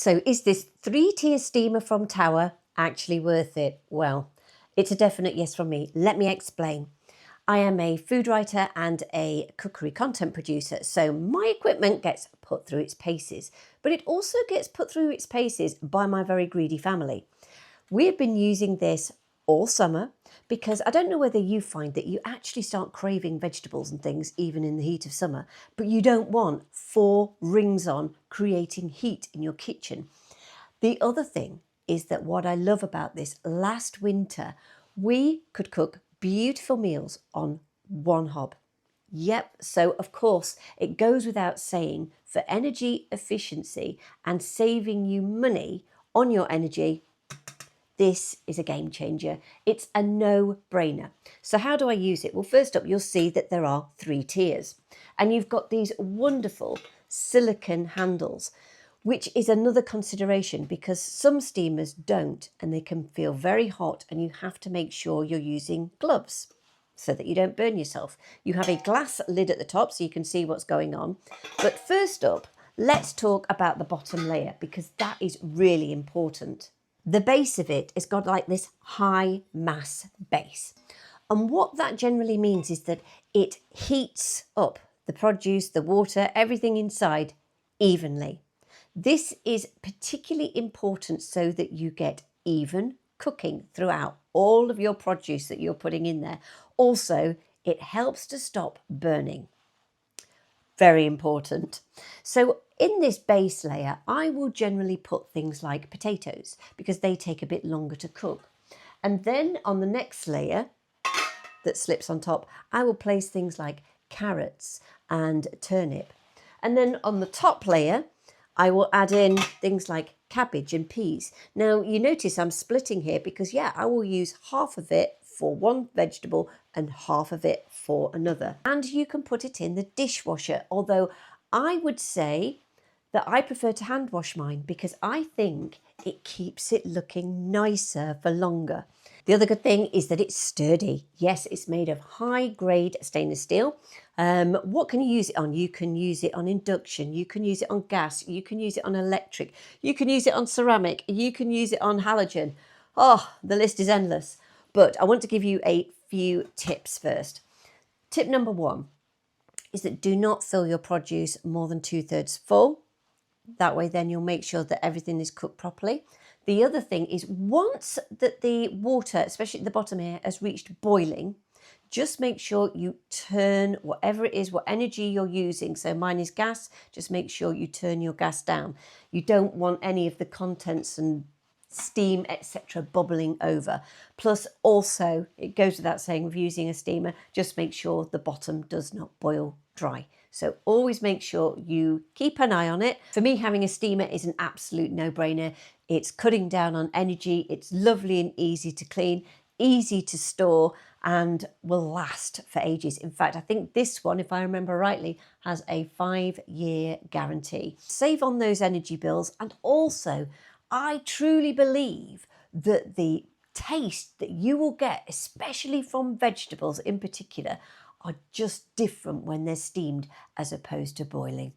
So is this 3-tier steamer from Tower actually worth it? Well, it's a definite yes from me. Let me explain. I am a food writer and a cookery content producer, so my equipment gets put through its paces, but it also gets put through its paces by my very greedy family. We've been using this all summer because I don't know whether you find that you actually start craving vegetables and things even in the heat of summer, but you don't want 4 rings on creating heat in your kitchen. The other thing is that what I love about this, last winter, we could cook beautiful meals on one hob. Yep, so of course it goes without saying, for energy efficiency and saving you money on your energy, this is a game changer. It's a no-brainer. So how do I use it? Well, first up, you'll see that there are 3 tiers. And you've got these wonderful silicone handles, which is another consideration because some steamers don't, and they can feel very hot, and you have to make sure you're using gloves so that you don't burn yourself. You have a glass lid at the top so you can see what's going on. But first up, let's talk about the bottom layer because that is really important. The base of it has got like this high mass base. And what that generally means is that it heats up the produce, the water, everything inside evenly. This is particularly important so that you get even cooking throughout all of your produce that you're putting in there. Also, it helps to stop burning. Very important. So in this base layer, I will generally put things like potatoes because they take a bit longer to cook. And then on the next layer that slips on top, I will place things like carrots and turnip. And then on the top layer, I will add in things like cabbage and peas. Now you notice I'm splitting here because I will use half of it for one vegetable and half of it for another. And you can put it in the dishwasher, although I would say that I prefer to hand wash mine because I think it keeps it looking nicer for longer. The other good thing is that it's sturdy. Yes, it's made of high grade stainless steel. What can you use it on? You can use it on induction, you can use it on gas, you can use it on electric, you can use it on ceramic, you can use it on halogen. Oh, the list is endless. But I want to give you a few tips first. Tip number 1 is that do not fill your produce more than 2/3 full. That way then you'll make sure that everything is cooked properly. The other thing is once that the water, especially at the bottom here, has reached boiling, just make sure you turn whatever it is, what energy you're using. So mine is gas. Just make sure you turn your gas down. You don't want any of the contents and steam, etc. bubbling over. Plus also, it goes without saying with using a steamer, just make sure the bottom does not boil dry. So always make sure you keep an eye on it. For me, having a steamer is an absolute no-brainer. It's cutting down on energy. It's lovely and easy to clean, easy to store, and will last for ages. In fact, I think this one, if I remember rightly, has a 5-year guarantee. Save on those energy bills, and also I truly believe that the taste that you will get, especially from vegetables in particular, are just different when they're steamed as opposed to boiling.